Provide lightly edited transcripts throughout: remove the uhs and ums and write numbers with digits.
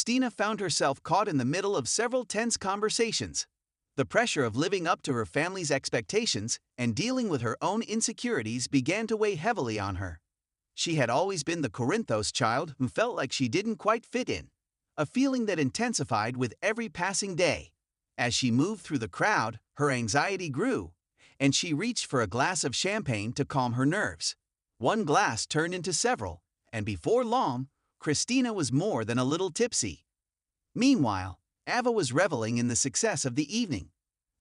Christina found herself caught in the middle of several tense conversations. The pressure of living up to her family's expectations and dealing with her own insecurities began to weigh heavily on her. She had always been the Corinthos child who felt like she didn't quite fit in, a feeling that intensified with every passing day. As she moved through the crowd, her anxiety grew, and she reached for a glass of champagne to calm her nerves. One glass turned into several, and before long, Christina was more than a little tipsy. Meanwhile, Ava was reveling in the success of the evening.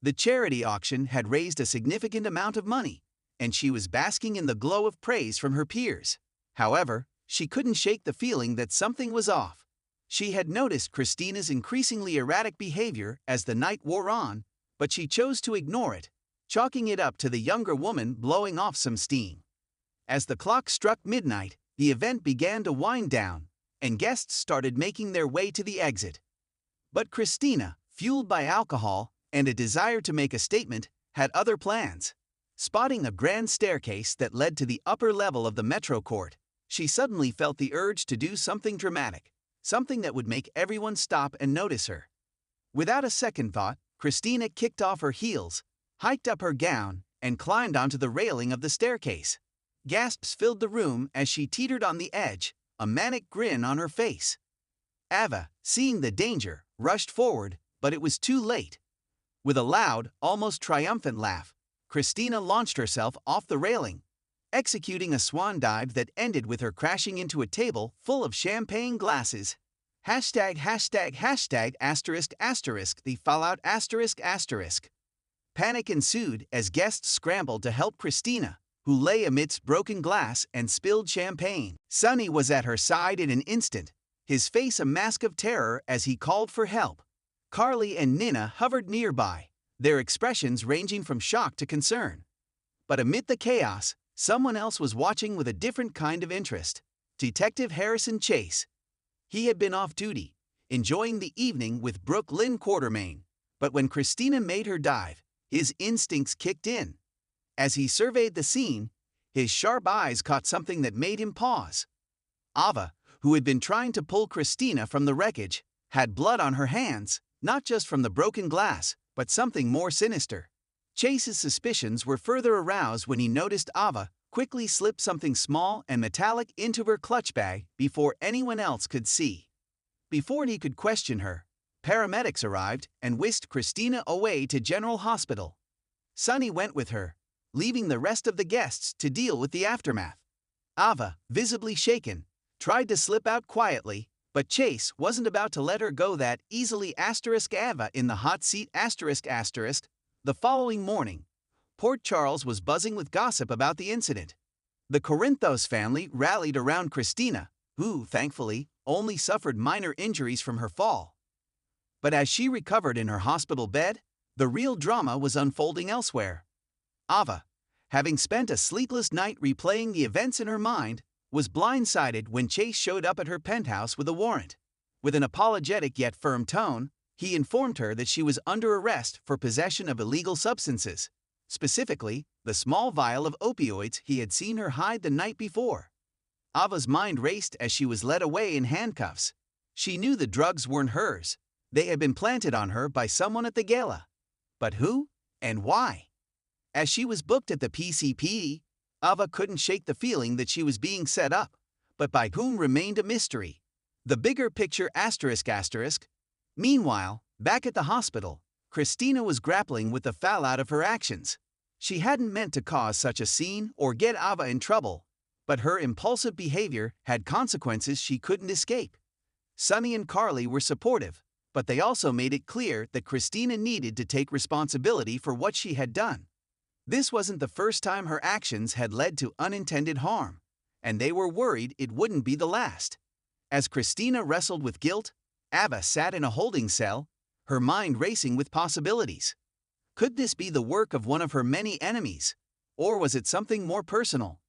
The charity auction had raised a significant amount of money, and she was basking in the glow of praise from her peers. However, she couldn't shake the feeling that something was off. She had noticed Christina's increasingly erratic behavior as the night wore on, but she chose to ignore it, chalking it up to the younger woman blowing off some steam. As the clock struck midnight, the event began to wind down, and guests started making their way to the exit. But Christina, fueled by alcohol and a desire to make a statement, had other plans. Spotting a grand staircase that led to the upper level of the metro court, she suddenly felt the urge to do something dramatic, something that would make everyone stop and notice her. Without a second thought, Christina kicked off her heels, hiked up her gown, and climbed onto the railing of the staircase. Gasps filled the room as she teetered on the edge, a manic grin on her face. Ava, seeing the danger, rushed forward, but it was too late. With a loud, almost triumphant laugh, Christina launched herself off the railing, executing a swan dive that ended with her crashing into a table full of champagne glasses. ###***** the fallout ****. Panic ensued as guests scrambled to help Christina, who lay amidst broken glass and spilled champagne. Sonny was at her side in an instant, his face a mask of terror as he called for help. Carly and Nina hovered nearby, their expressions ranging from shock to concern. But amid the chaos, someone else was watching with a different kind of interest. Detective Harrison Chase. He had been off duty, enjoying the evening with Brooke Lynn Quartermain, but when Christina made her dive, his instincts kicked in. As he surveyed the scene, his sharp eyes caught something that made him pause. Ava, who had been trying to pull Christina from the wreckage, had blood on her hands, not just from the broken glass, but something more sinister. Chase's suspicions were further aroused when he noticed Ava quickly slip something small and metallic into her clutch bag before anyone else could see. Before he could question her, paramedics arrived and whisked Christina away to General Hospital. Sonny went with her, leaving the rest of the guests to deal with the aftermath. Ava, visibly shaken, tried to slip out quietly, but Chase wasn't about to let her go that easily. Ava in the hot seat. The following morning, Port Charles was buzzing with gossip about the incident. The Corinthos family rallied around Christina, who, thankfully, only suffered minor injuries from her fall. But as she recovered in her hospital bed, the real drama was unfolding elsewhere. Ava, having spent a sleepless night replaying the events in her mind, was blindsided when Chase showed up at her penthouse with a warrant. With an apologetic yet firm tone, he informed her that she was under arrest for possession of illegal substances, specifically the small vial of opioids he had seen her hide the night before. Ava's mind raced as she was led away in handcuffs. She knew the drugs weren't hers. They had been planted on her by someone at the gala. But who and why? As she was booked at the PCP, Ava couldn't shake the feeling that she was being set up, but by whom remained a mystery. The bigger picture ***. Meanwhile, back at the hospital, Christina was grappling with the fallout of her actions. She hadn't meant to cause such a scene or get Ava in trouble, but her impulsive behavior had consequences she couldn't escape. Sunny and Carly were supportive, but they also made it clear that Christina needed to take responsibility for what she had done. This wasn't the first time her actions had led to unintended harm, and they were worried it wouldn't be the last. As Christina wrestled with guilt, Ava sat in a holding cell, her mind racing with possibilities. Could this be the work of one of her many enemies? Or was it something more personal?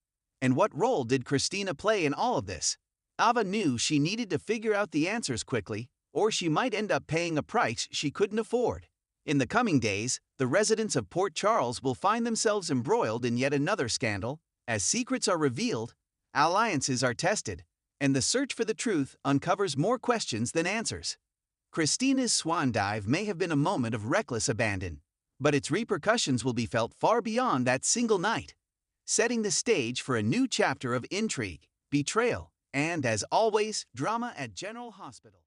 And what role did Christina play in all of this? Ava knew she needed to figure out the answers quickly, or she might end up paying a price she couldn't afford. In the coming days, the residents of Port Charles will find themselves embroiled in yet another scandal, as secrets are revealed, alliances are tested, and the search for the truth uncovers more questions than answers. Christina's swan dive may have been a moment of reckless abandon, but its repercussions will be felt far beyond that single night, setting the stage for a new chapter of intrigue, betrayal, and, as always, drama at General Hospital.